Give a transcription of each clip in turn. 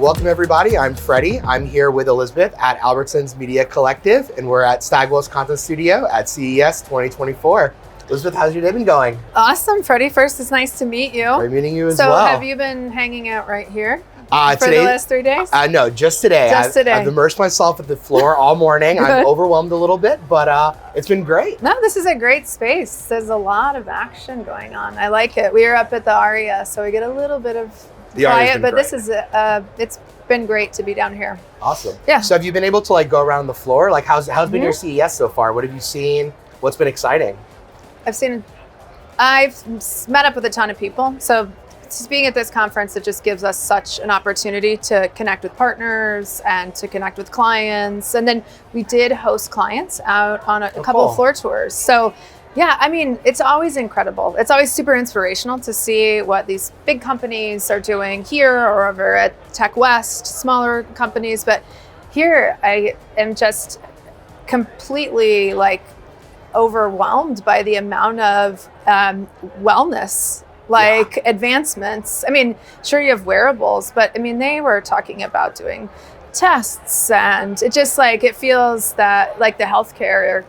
Welcome everybody, I'm Freddy. I'm here with Elizabeth at Albertsons Media Collective, and we're at Stagwell's Content Studio at CES 2024. Elizabeth, how's your day been going? Awesome, Freddy. First, it's nice to meet you. Great meeting you as well. So have you been hanging out right here for today, the last 3 days? No, just today. I've immersed myself at the floor all morning. I'm overwhelmed a little bit, but it's been great. No, this is a great space. There's a lot of action going on. I like it. We were up at the Aria, so we get a little bit of quiet, but this is it's been great to be down here. Awesome. Yeah. So have you been able to go around the floor? How's been your CES so far? What have you seen? What's been exciting? I've met up with a ton of people. So just being at this conference, it just gives us such an opportunity to connect with partners and to connect with clients. And then we did host clients out on a couple of floor tours. So yeah, I mean, it's always incredible. It's always super inspirational to see what these big companies are doing here or over at Tech West, smaller companies. But here I am just completely overwhelmed by the amount of wellness, advancements. I mean, sure, you have wearables, but I mean, they were talking about doing tests, and it just it feels that the healthcare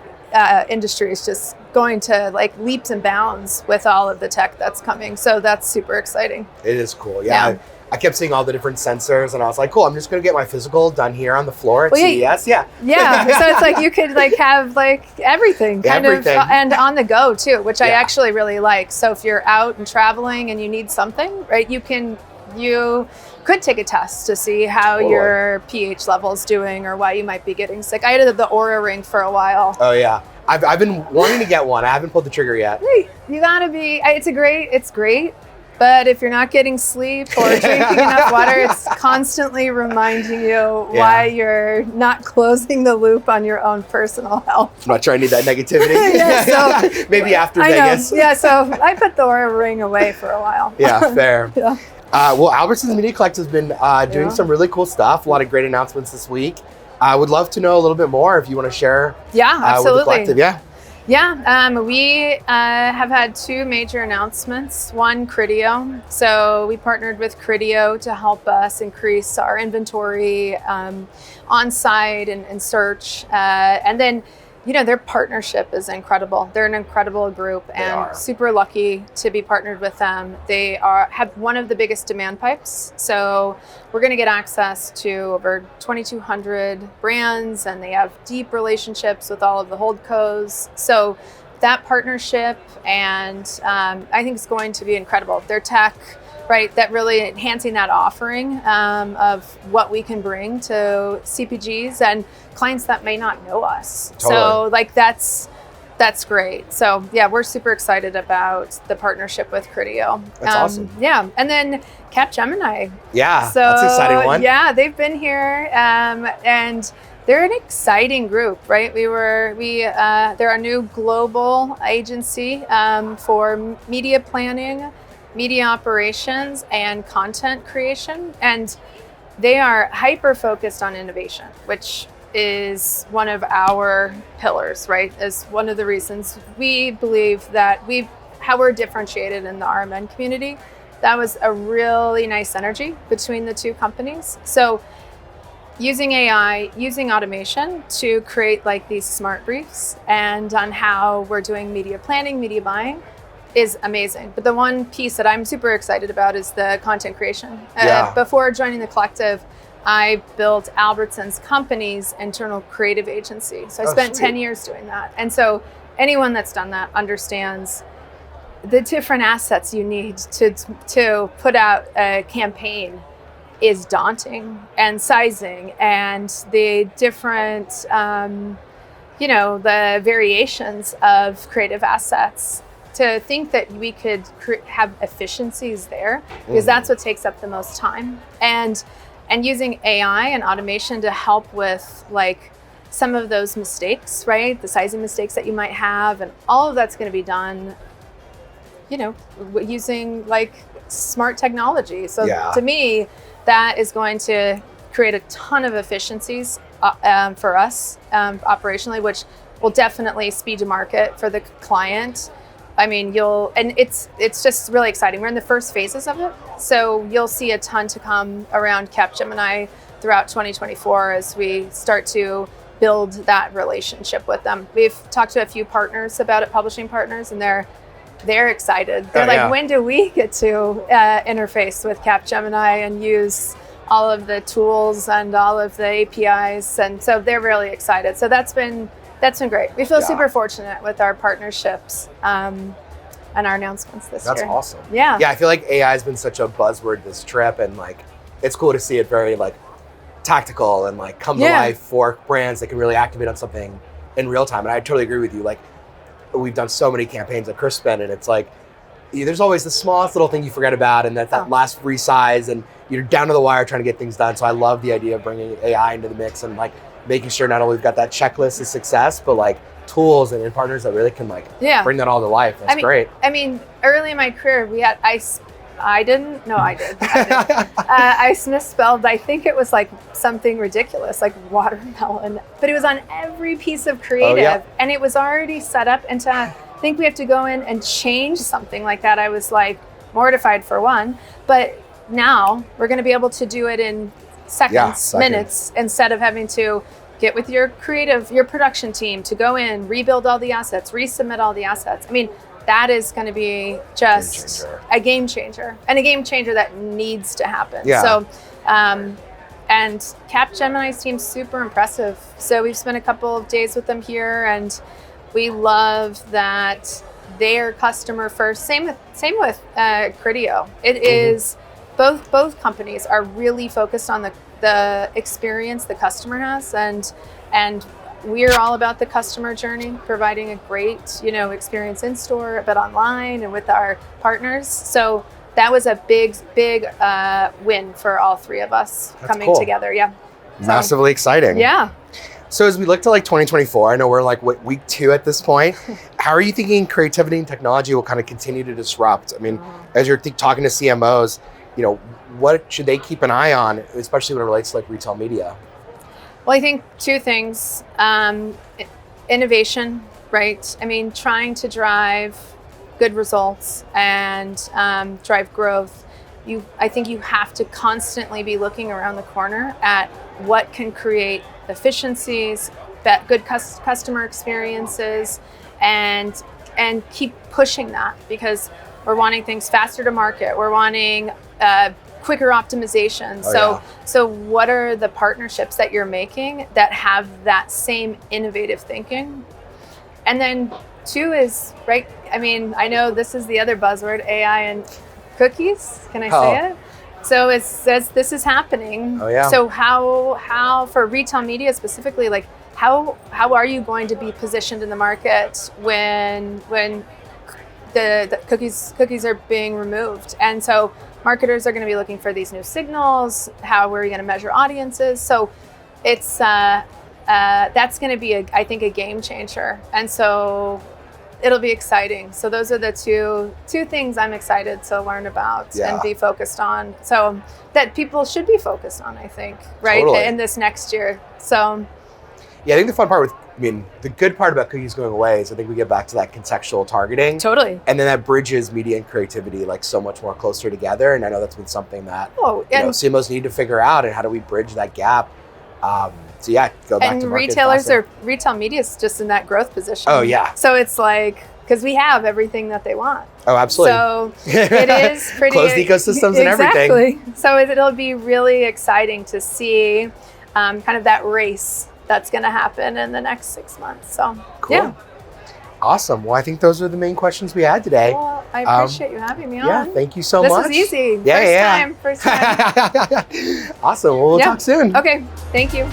industry is just going to leaps and bounds with all of the tech that's coming. So that's super exciting. It is cool. Yeah. I kept seeing all the different sensors, and I was like, cool, I'm just going to get my physical done here on the floor at CES. Yeah. So it's you could have everything kind of, and on the go too, which I actually really like. So if you're out and traveling and you need something, right, you could take a test to see how your pH level's doing or why you might be getting sick. I had the Oura Ring for a while. Oh yeah. I've been wanting to get one. I haven't pulled the trigger yet. You gotta be, it's great. But if you're not getting sleep or drinking enough water, it's constantly reminding you why you're not closing the loop on your own personal health. I'm not trying to need that negativity. So maybe after Vegas. Yeah, so I put the Oura Ring away for a while. Yeah, fair. Well, Albertsons Media Collective has been doing some really cool stuff. A lot of great announcements this week. I would love to know a little bit more if you want to share. Yeah, absolutely. With the collective. Yeah, we have had two major announcements. One, Criteo. So we partnered with Criteo to help us increase our inventory on site and search. And then, their partnership is incredible. They're an incredible group and super lucky to be partnered with them. They have one of the biggest demand pipes. So we're going to get access to over 2,200 brands, and they have deep relationships with all of the holdcos. So that partnership, and I think it's going to be incredible. Their tech, right, that really enhancing that offering of what we can bring to CPGs and clients that may not know us. Totally. So that's great. So yeah, we're super excited about the partnership with Criteo. That's awesome. Yeah, and then Capgemini. Yeah, so, that's an exciting one. Yeah, they've been here, and they're an exciting group, right? They're our new global agency for media planning, media operations, and content creation. And they are hyper focused on innovation, which is one of our pillars, right? Is one of the reasons we believe that how we're differentiated in the RMN community. That was a really nice synergy between the two companies. So using AI, using automation to create these smart briefs and on how we're doing media planning, media buying is amazing. But the one piece that I'm super excited about is the content creation. Before joining the collective, I built Albertsons Company's internal creative agency. So I spent 10 years doing that. And so anyone that's done that understands the different assets you need to put out a campaign is daunting, and sizing and the different, the variations of creative assets. To think that we could have efficiencies there, because that's what takes up the most time. And using AI and automation to help with some of those mistakes, right? The sizing mistakes that you might have, and all of that's going to be done, using smart technology. So to me, that is going to create a ton of efficiencies for us operationally, which will definitely speed to market for the client. I mean, it's just really exciting. We're in the first phases of it. So you'll see a ton to come around Capgemini throughout 2024 as we start to build that relationship with them. We've talked to a few partners about it, publishing partners, and they're excited. They're like, when do we get to interface with Capgemini and use all of the tools and all of the APIs? And so they're really excited. So that's been great. We feel super fortunate with our partnerships and our announcements this year. That's awesome. Yeah. Yeah, I feel like AI has been such a buzzword this trip, and like it's cool to see it very like tactical and like come to life for brands that can really activate on something in real time. And I totally agree with you. Like we've done so many campaigns at Crispin, and it's like there's always the smallest little thing you forget about, and that last resize, and you're down to the wire trying to get things done. So I love the idea of bringing AI into the mix and like making sure not only we've got that checklist of success, but like tools and partners that really can like bring that all to life. That's great. I mean, early in my career, we had I did. I misspelled. I think it was like something ridiculous, like watermelon, but it was on every piece of creative, and it was already set up. And to think we have to go in and change something like that, I was like mortified for one. But now we're going to be able to do it in seconds, minutes, instead of having to get with your production team to go in, rebuild all the assets, resubmit all the assets. I mean, that is going to be just a game changer, and a game changer that needs to happen. Yeah. So, and Capgemini's team's super impressive. So we've spent a couple of days with them here, and we love that they're customer first. Same with Criteo. It is both companies are really focused on the experience the customer has, and we're all about the customer journey, providing a great, experience in store, but online and with our partners. So that was a big win for all three of us coming together. Yeah. Massively exciting. Yeah. So as we look to like 2024, I know we're like week 2 at this point. How are you thinking creativity and technology will kind of continue to disrupt? I mean, as you're talking to CMOs, what should they keep an eye on, especially when it relates to like retail media? Well, I think 2 things. Innovation, right? I mean, trying to drive good results and drive growth. I think you have to constantly be looking around the corner at what can create efficiencies, good customer experiences, and keep pushing that, because we're wanting things faster to market. We're wanting quicker optimization. So what are the partnerships that you're making that have that same innovative thinking? And then 2 is, right, I mean, I know this is the other buzzword, AI and cookies. Can I say it? So it says this is happening. So how for retail media specifically, like how are you going to be positioned in the market when the cookies are being removed? And so marketers are going to be looking for these new signals. How are we going to measure audiences? So it's that's going to be, I think, a game changer. And so it'll be exciting. So those are the two things I'm excited to learn about and be focused on. So that people should be focused on, I think, right, in this next year. So yeah, I think the fun part the good part about cookies going away is I think we get back to that contextual targeting. Totally. And then that bridges media and creativity like so much more closer together. And I know that's been something that CMOs need to figure out, and how do we bridge that gap? So yeah, go back to market. Retail media is just in that growth position. Oh yeah. So it's like, because we have everything that they want. Oh, absolutely. So it is pretty closed ecosystems and everything. Exactly. So it'll be really exciting to see kind of that race that's going to happen in the next 6 months. So cool. Yeah. Awesome. Well, I think those are the main questions we had today. Well, I appreciate you having me on. Yeah, thank you so much. This is easy. First time. Awesome. Well, we'll talk soon. Okay. Thank you.